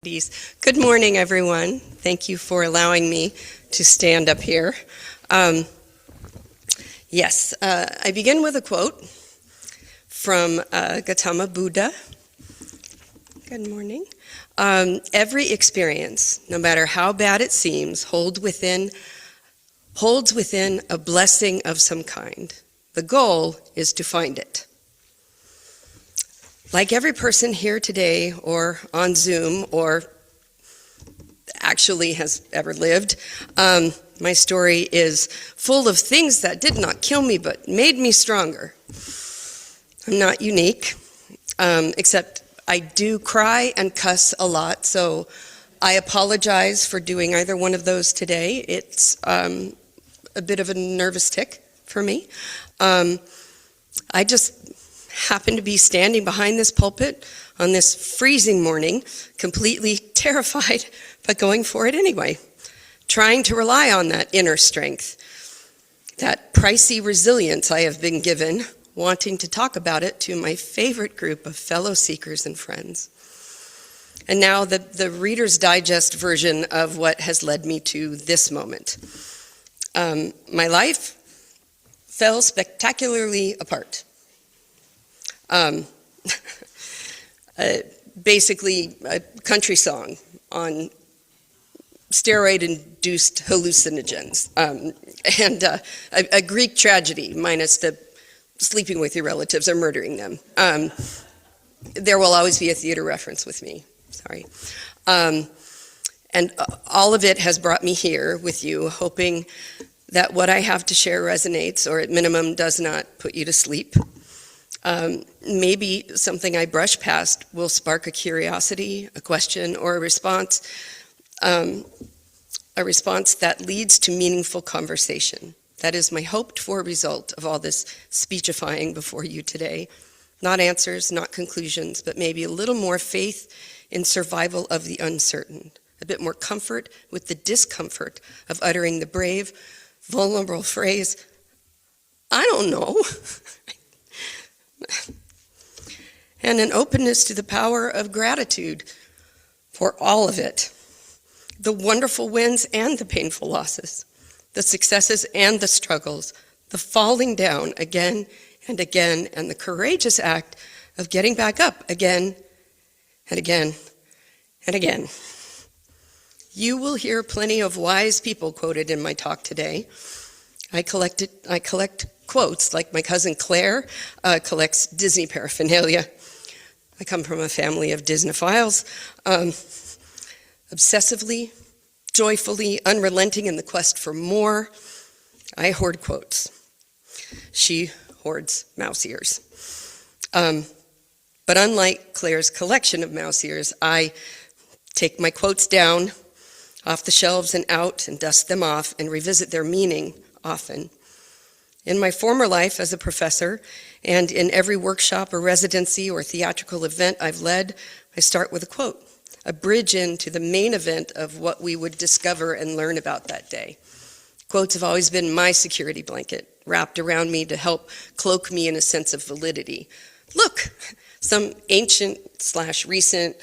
Good morning, everyone. Thank you for allowing me to stand up here. I begin with a quote from Gautama Buddha. Good morning. Every experience, no matter how bad it seems, holds within a blessing of some kind. The goal is to find it. Like every person here today or on Zoom or actually has ever lived, my story is full of things that did not kill me but made me stronger. I'm not unique, except I do cry and cuss a lot, so I apologize for doing either one of those today. It's a bit of a nervous tick for me. I just happened to be standing behind this pulpit on this freezing morning, completely terrified, but going for it anyway, trying to rely on that inner strength, that pricey resilience I have been given, wanting to talk about it to my favorite group of fellow seekers and friends. And now the Reader's Digest version of what has led me to this moment. My life fell spectacularly apart. Basically a country song on steroid-induced hallucinogens, and a Greek tragedy minus the sleeping with your relatives or murdering them. There will always be a theater reference with me, sorry. And all of it has brought me here with you, hoping that what I have to share resonates, or at minimum does not put you to sleep. Maybe something I brush past will spark a curiosity, a question, or a response that leads to meaningful conversation. That is my hoped-for result of all this speechifying before you today. Not answers, not conclusions, but maybe a little more faith in survival of the uncertain, a bit more comfort with the discomfort of uttering the brave, vulnerable phrase, "I don't know." And an openness to the power of gratitude for all of it. The wonderful wins and the painful losses, the successes and the struggles, the falling down again and again, and the courageous act of getting back up again and again and again. You will hear plenty of wise people quoted in my talk today. I collect quotes like my cousin Claire collects Disney paraphernalia. I come from a family of Disneyphiles, obsessively, joyfully, unrelenting in the quest for more. I hoard quotes. She hoards mouse ears. But unlike Claire's collection of mouse ears, I take my quotes down off the shelves and out and dust them off and revisit their meaning often. In my former life as a professor, and in every workshop or residency or theatrical event I've led, I start with a quote, a bridge into the main event of what we would discover and learn about that day. Quotes have always been my security blanket, wrapped around me to help cloak me in a sense of validity. Look, some ancient/recent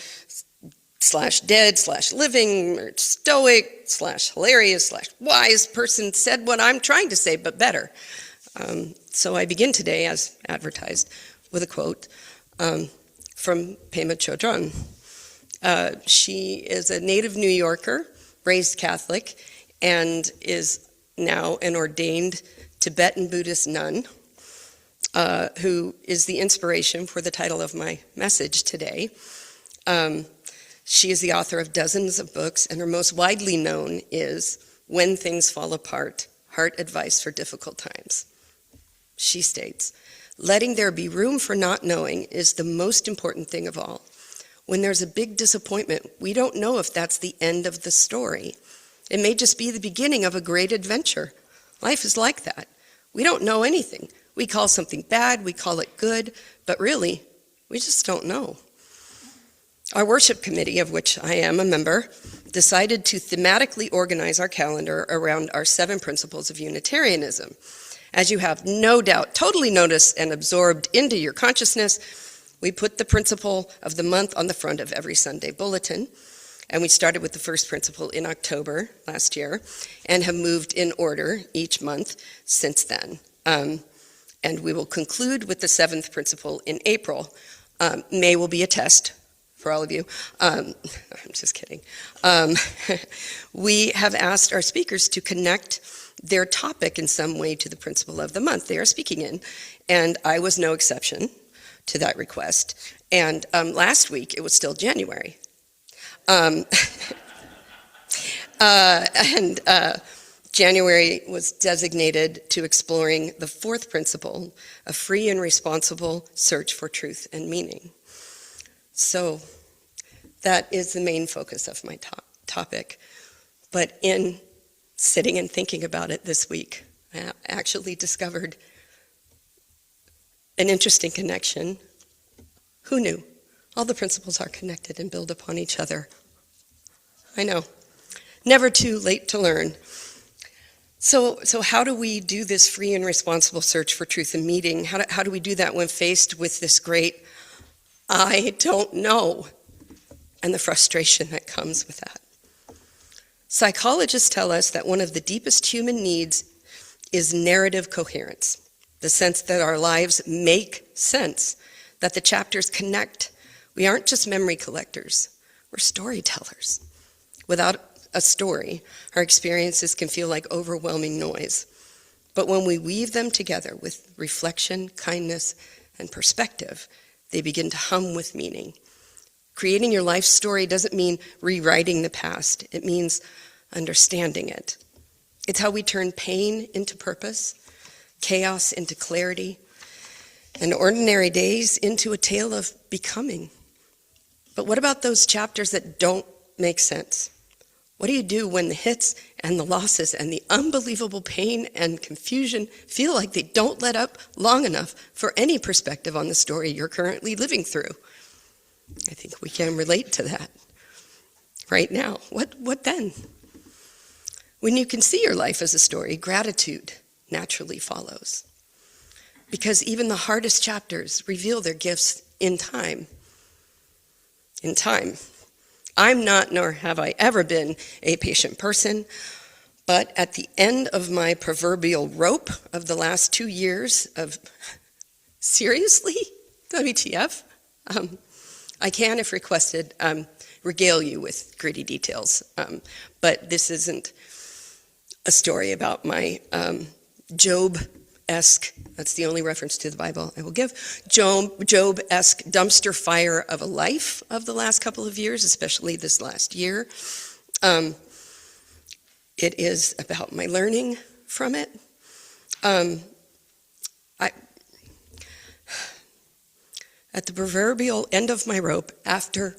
/dead/living or stoic/hilarious/wise person said what I'm trying to say, but better. So I begin today, as advertised, with a quote from Pema Chodron. She is a native New Yorker, raised Catholic, and is now an ordained Tibetan Buddhist nun, who is the inspiration for the title of my message today. She is the author of dozens of books, and her most widely known is When Things Fall Apart, Heart Advice for Difficult Times. She states, "Letting there be room for not knowing is the most important thing of all. When there's a big disappointment, we don't know if that's the end of the story. It may just be the beginning of a great adventure. Life is like that. We don't know anything. We call something bad, we call it good, but really, we just don't know." Our worship committee, of which I am a member, decided to thematically organize our calendar around our 7 principles of Unitarianism. As you have no doubt totally noticed and absorbed into your consciousness, we put the principle of the month on the front of every Sunday bulletin. And we started with the first principle in October last year and have moved in order each month since then. And we will conclude with the seventh principle in April. May will be a test for all of you. I'm just kidding. We have asked our speakers to connect their topic in some way to the principle of the month they are speaking in. And I was no exception to that request. And last week, it was still January. January was designated to exploring the fourth principle, a free and responsible search for truth and meaning. So that is the main focus of my topic. But in sitting and thinking about it this week, I actually discovered an interesting connection. Who knew? All the principles are connected and build upon each other. I know. Never too late to learn. So how do we do this free and responsible search for truth and meaning? How do we do that when faced with this great, I don't know, and the frustration that comes with that? Psychologists tell us that one of the deepest human needs is narrative coherence, the sense that our lives make sense, that the chapters connect. We aren't just memory collectors, we're storytellers. Without a story, our experiences can feel like overwhelming noise. But when we weave them together with reflection, kindness, and perspective, they begin to hum with meaning. Creating your life story doesn't mean rewriting the past. It means understanding it. It's how we turn pain into purpose, chaos into clarity, and ordinary days into a tale of becoming. But what about those chapters that don't make sense? What do you do when the hits and the losses and the unbelievable pain and confusion feel like they don't let up long enough for any perspective on the story you're currently living through? I think we can relate to that right now. What then? When you can see your life as a story, gratitude naturally follows. Because even the hardest chapters reveal their gifts in time. In time. I'm not, nor have I ever been, a patient person, but at the end of my proverbial rope of the last 2 years of, seriously, WTF, I can, if requested, regale you with gritty details, but this isn't a story about my Job-esque, that's the only reference to the Bible I will give, Job-esque dumpster fire of a life of the last couple of years, especially this last year. It is about my learning from it. At the proverbial end of my rope, after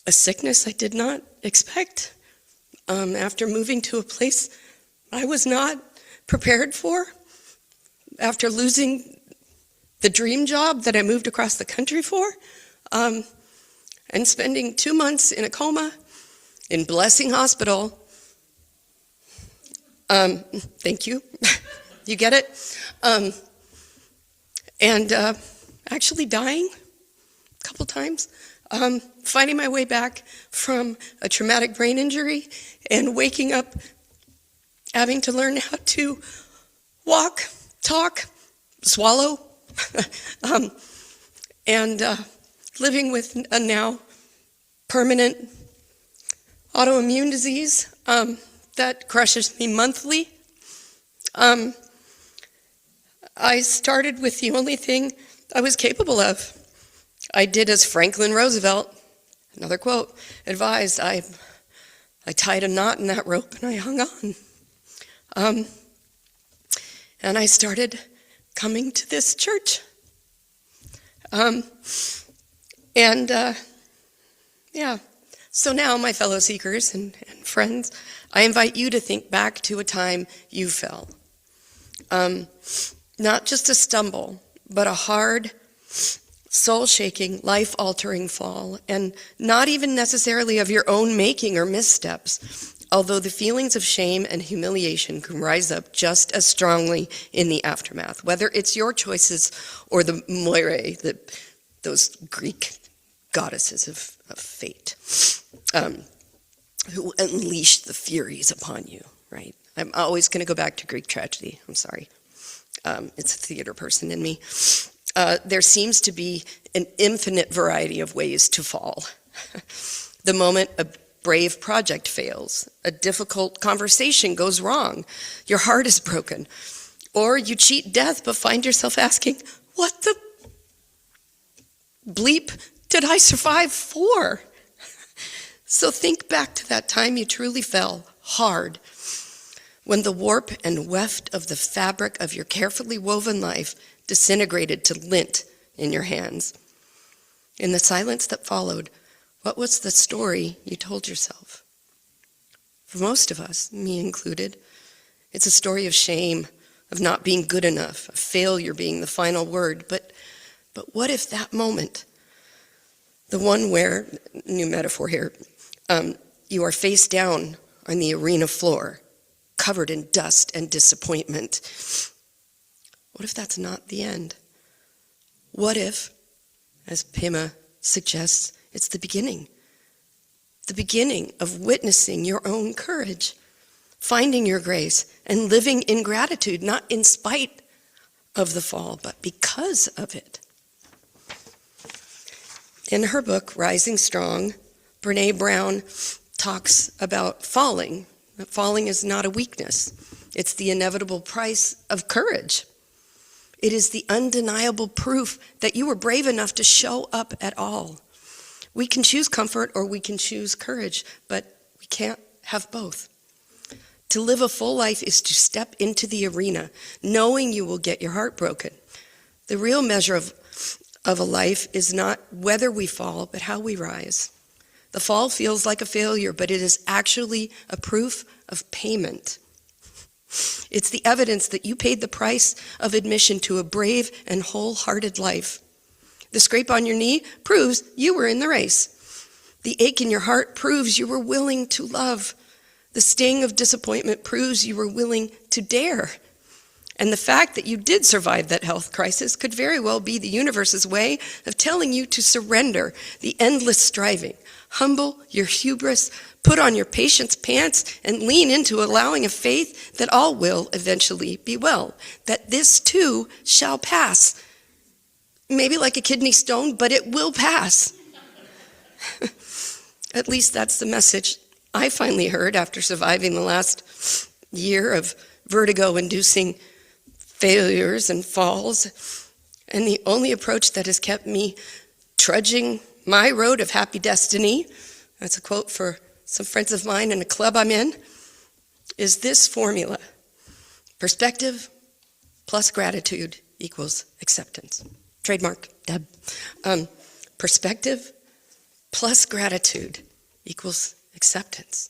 a sickness I did not expect, after moving to a place I was not prepared for, after losing the dream job that I moved across the country for, and spending 2 months in a coma in Blessing Hospital. Thank you. You get it? And actually dying a couple times, finding my way back from a traumatic brain injury and waking up having to learn how to walk, talk, swallow, and living with a now permanent autoimmune disease that crushes me monthly. I started with the only thing I was capable of. I did as Franklin Roosevelt, another quote, advised. I tied a knot in that rope and I hung on. And I started coming to this church. So now, my fellow seekers and friends, I invite you to think back to a time you fell. Not just a stumble, but a hard, soul-shaking, life-altering fall, and not even necessarily of your own making or missteps, although the feelings of shame and humiliation can rise up just as strongly in the aftermath, whether it's your choices or the moire, those Greek goddesses of fate. who unleashed the Furies upon you, right? I'm always going to go back to Greek tragedy. I'm sorry. It's a theater person in me. There seems to be an infinite variety of ways to fall. The moment a brave project fails, a difficult conversation goes wrong, your heart is broken, or you cheat death but find yourself asking, what the bleep did I survive for? So think back to that time you truly fell hard, when the warp and weft of the fabric of your carefully woven life disintegrated to lint in your hands. In the silence that followed, what was the story you told yourself? For most of us, me included, it's a story of shame, of not being good enough, of failure being the final word. But what if that moment, the one where, new metaphor here, you are face down on the arena floor, covered in dust and disappointment. What if that's not the end? What if, as Pema suggests, it's the beginning of witnessing your own courage, finding your grace, and living in gratitude, not in spite of the fall, but because of it. In her book, Rising Strong, Brene Brown talks about falling. That falling is not a weakness. It's the inevitable price of courage. It is the undeniable proof that you were brave enough to show up at all. We can choose comfort or we can choose courage, but we can't have both. To live a full life is to step into the arena, knowing you will get your heart broken. The real measure of a life is not whether we fall, but how we rise. The fall feels like a failure, but it is actually a proof of payment. It's the evidence that you paid the price of admission to a brave and wholehearted life. The scrape on your knee proves you were in the race. The ache in your heart proves you were willing to love. The sting of disappointment proves you were willing to dare. And the fact that you did survive that health crisis could very well be the universe's way of telling you to surrender the endless striving. Humble your hubris, put on your patience pants, and lean into allowing a faith that all will eventually be well, that this too shall pass. Maybe like a kidney stone, but it will pass. At least that's the message I finally heard after surviving the last year of vertigo-inducing failures and falls. And the only approach that has kept me trudging my road of happy destiny, that's a quote for some friends of mine in a club I'm in, is this formula. Perspective plus gratitude equals acceptance. Trademark, Deb. Perspective plus gratitude equals acceptance.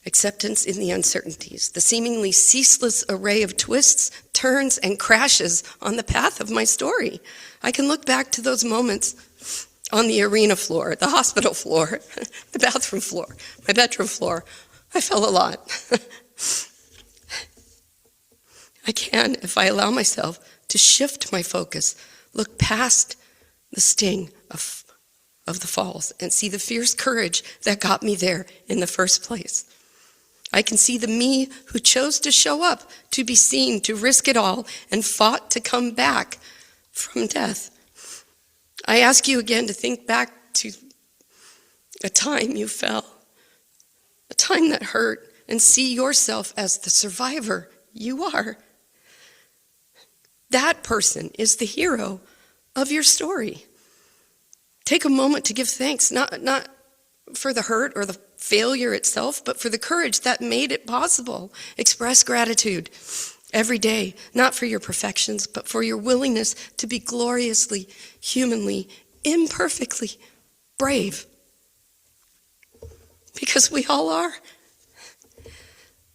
Acceptance in the uncertainties, the seemingly ceaseless array of twists, turns, and crashes on the path of my story. I can look back to those moments on the arena floor, the hospital floor, the bathroom floor, my bedroom floor. I fell a lot. I can, if I allow myself to shift my focus, look past the sting of the falls and see the fierce courage that got me there in the first place. I can see the me who chose to show up, to be seen, to risk it all, and fought to come back from death. I ask you again to think back to a time you fell, a time that hurt, and see yourself as the survivor you are. That person is the hero of your story. Take a moment to give thanks, not for the hurt or the failure itself, but for the courage that made it possible. Express gratitude every day, not for your perfections, but for your willingness to be gloriously, humanly, imperfectly brave. Because we all are.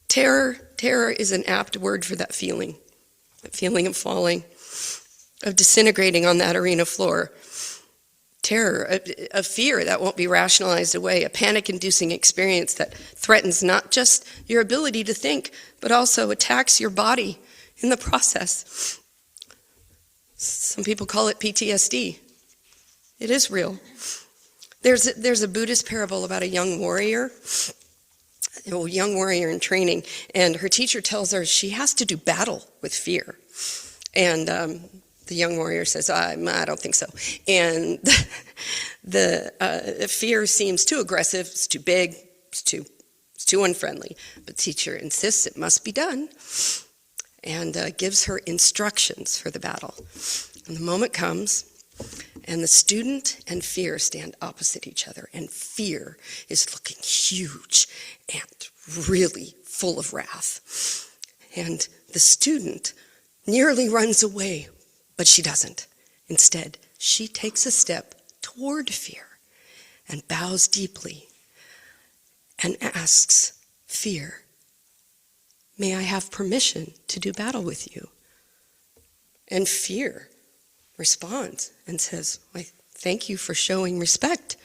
Terror is an apt word for that feeling of falling, of disintegrating on that arena floor. Terror, a fear that won't be rationalized away, a panic-inducing experience that threatens not just your ability to think, but also attacks your body in the process. Some people call it PTSD. It is real. There's a Buddhist parable about a young warrior in training, and her teacher tells her she has to do battle with fear. And the young warrior says, I don't think so. And the fear seems too aggressive, it's too big, it's too unfriendly. But the teacher insists it must be done and gives her instructions for the battle. And the moment comes, and the student and fear stand opposite each other, and fear is looking huge and really full of wrath. And the student nearly runs away, but she doesn't. Instead, she takes a step toward fear and bows deeply and asks fear, may I have permission to do battle with you? And fear responds and says, why, thank you for showing respect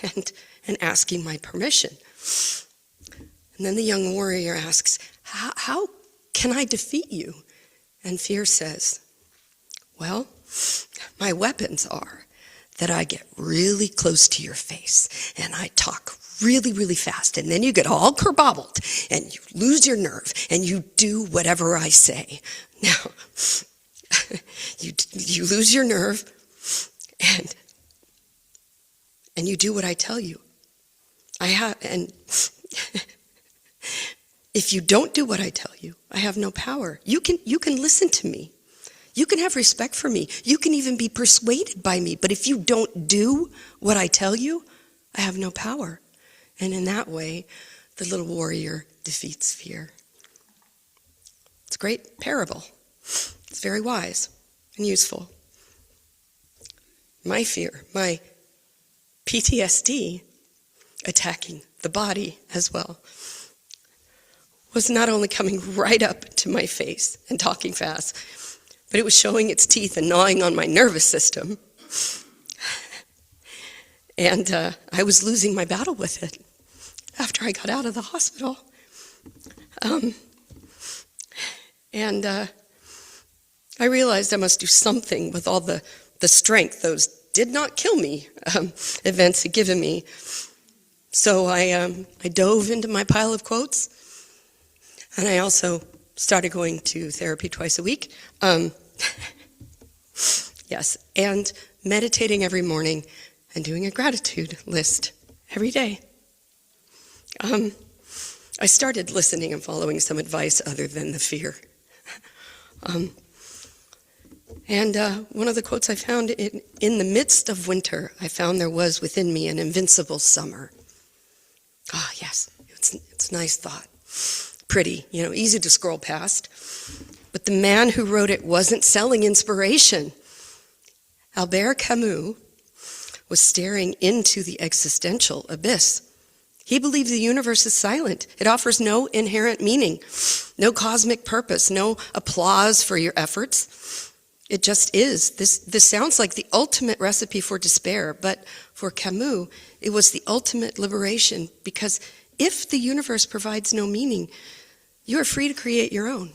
and asking my permission. And then the young warrior asks, how can I defeat you? And fear says, well, my weapons are that I get really close to your face and I talk really, really fast, and then you get all kerbobbled and you lose your nerve and you do whatever I say. Now, you lose your nerve and you do what I tell you. And if you don't do what I tell you, I have no power. You can listen to me. You can have respect for me. You can even be persuaded by me. But if you don't do what I tell you, I have no power. And in that way, the little warrior defeats fear. It's a great parable. It's very wise and useful. My fear, my PTSD attacking the body as well, was not only coming right up to my face and talking fast, but it was showing its teeth and gnawing on my nervous system. And I was losing my battle with it after I got out of the hospital. And I realized I must do something with all the strength those did not kill me events had given me. So I dove into my pile of quotes, and I also started going to therapy twice a week. Yes, and meditating every morning and doing a gratitude list every day. I started listening and following some advice other than the fear. And one of the quotes I found, in the midst of winter, I found there was within me an invincible summer. Ah, yes, it's a nice thought. Pretty, easy to scroll past. But the man who wrote it wasn't selling inspiration. Albert Camus was staring into the existential abyss. He believed the universe is silent. It offers no inherent meaning, no cosmic purpose, no applause for your efforts. It just is. This sounds like the ultimate recipe for despair, but for Camus, it was the ultimate liberation, because if the universe provides no meaning, you are free to create your own.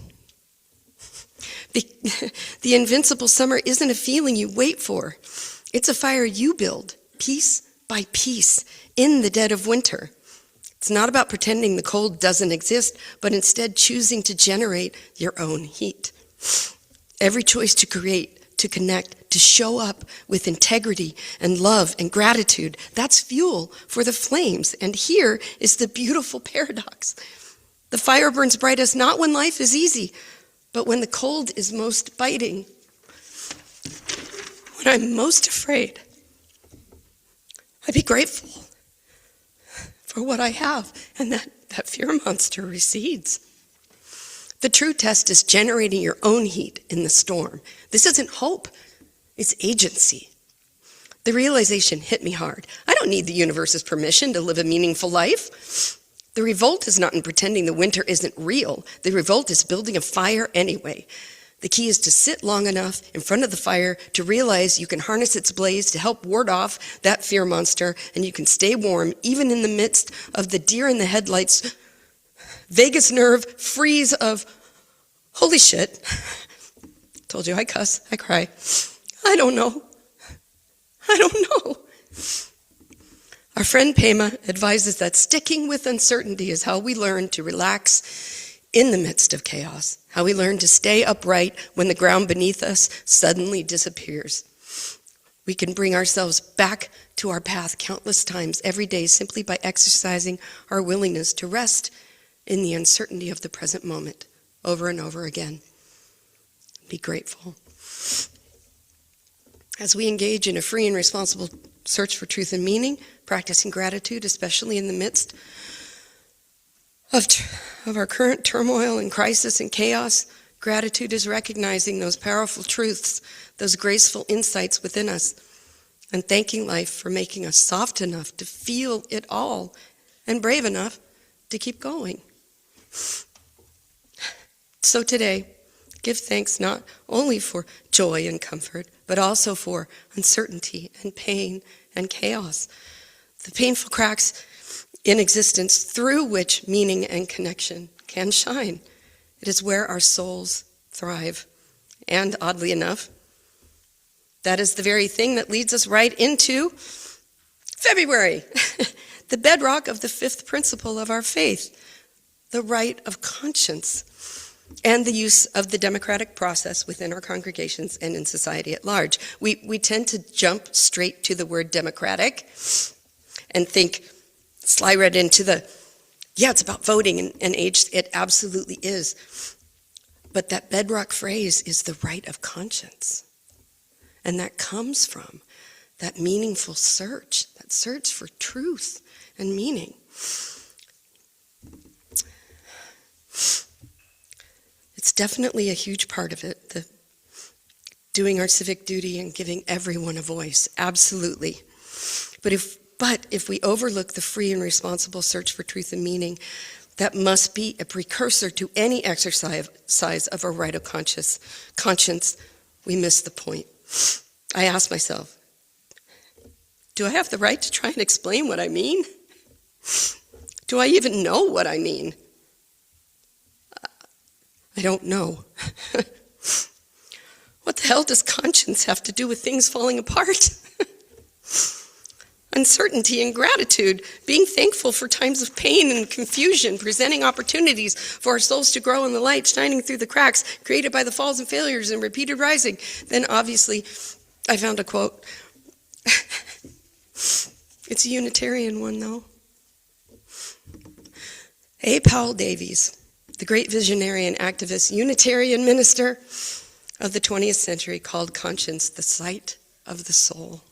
The invincible summer isn't a feeling you wait for. It's a fire you build, piece by piece, in the dead of winter. It's not about pretending the cold doesn't exist, but instead choosing to generate your own heat. Every choice to create, to connect, to show up with integrity and love and gratitude, that's fuel for the flames. And here is the beautiful paradox. The fire burns brightest not when life is easy, but when the cold is most biting. When I'm most afraid, I'd be grateful for what I have, and that fear monster recedes. The true test is generating your own heat in the storm. This isn't hope, it's agency. The realization hit me hard. I don't need the universe's permission to live a meaningful life. The revolt is not in pretending the winter isn't real. The revolt is building a fire anyway. The key is to sit long enough in front of the fire to realize you can harness its blaze to help ward off that fear monster, and you can stay warm even in the midst of the deer in the headlights, vagus nerve freeze of, holy shit, told you I cuss, I cry, I don't know. Our friend Pema advises that sticking with uncertainty is how we learn to relax in the midst of chaos, how we learn to stay upright when the ground beneath us suddenly disappears. We can bring ourselves back to our path countless times every day simply by exercising our willingness to rest in the uncertainty of the present moment over and over again. Be grateful. As we engage in a free and responsible search for truth and meaning, practicing gratitude, especially in the midst of our current turmoil and crisis and chaos, gratitude is recognizing those powerful truths, those graceful insights within us, and thanking life for making us soft enough to feel it all and brave enough to keep going. So today, give thanks not only for joy and comfort, but also for uncertainty and pain and chaos, the painful cracks in existence through which meaning and connection can shine. It is where our souls thrive. And oddly enough, that is the very thing that leads us right into February, the bedrock of the fifth principle of our faith, the right of conscience, and the use of the democratic process within our congregations and in society at large. We tend to jump straight to the word democratic and slide right into it's about voting and age. It absolutely is. But that bedrock phrase is the right of conscience. And that comes from that meaningful search, that search for truth and meaning. It's definitely a huge part of it, the doing our civic duty and giving everyone a voice, absolutely. But if we overlook the free and responsible search for truth and meaning, that must be a precursor to any exercise of our right of conscience, we miss the point. I ask myself, do I have the right to try and explain what I mean? Do I even know what I mean? I don't know. What the hell does conscience have to do with things falling apart? Uncertainty and gratitude, being thankful for times of pain and confusion, presenting opportunities for our souls to grow in the light, shining through the cracks created by the falls and failures and repeated rising. Then obviously, I found a quote. It's a Unitarian one, though. A. Powell Davies, the great visionary and activist Unitarian minister of the 20th century, called conscience the sight of the soul.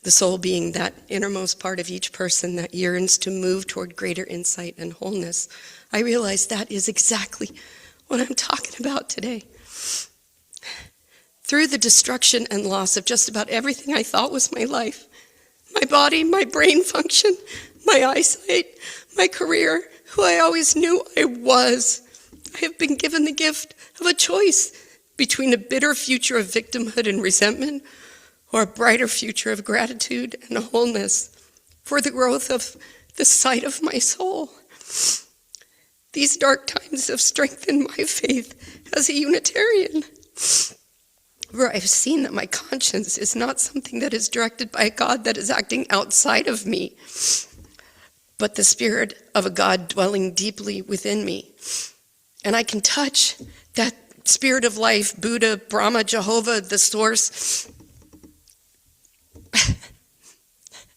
The soul being that innermost part of each person that yearns to move toward greater insight and wholeness. I realize that is exactly what I'm talking about today. Through the destruction and loss of just about everything I thought was my life, my body, my brain function, my eyesight, my career, who I always knew I was, I have been given the gift of a choice between a bitter future of victimhood and resentment or a brighter future of gratitude and wholeness for the growth of the sight of my soul. These dark times have strengthened my faith as a Unitarian, where I've seen that my conscience is not something that is directed by a God that is acting outside of me, but the spirit of a God dwelling deeply within me. And I can touch that spirit of life, Buddha, Brahma, Jehovah, the source,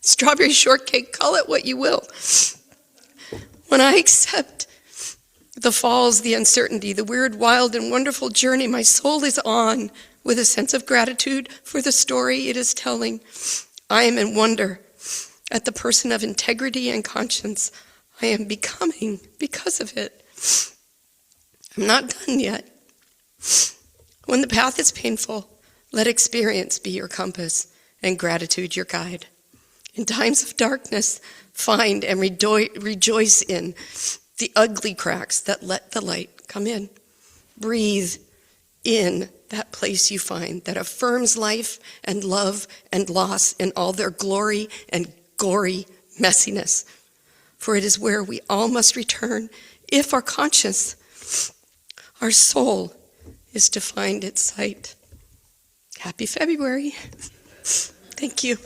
strawberry shortcake, call it what you will. When I accept the falls, the uncertainty, the weird, wild, and wonderful journey my soul is on with a sense of gratitude for the story it is telling, I am in wonder at the person of integrity and conscience I am becoming because of it. I'm not done yet. When the path is painful, let experience be your compass and gratitude your guide. In times of darkness, find and rejoice in the ugly cracks that let the light come in. Breathe in that place you find that affirms life and love and loss in all their glory and gory messiness. For it is where we all must return if our conscience, our soul, is to find its sight. Happy February. Thank you.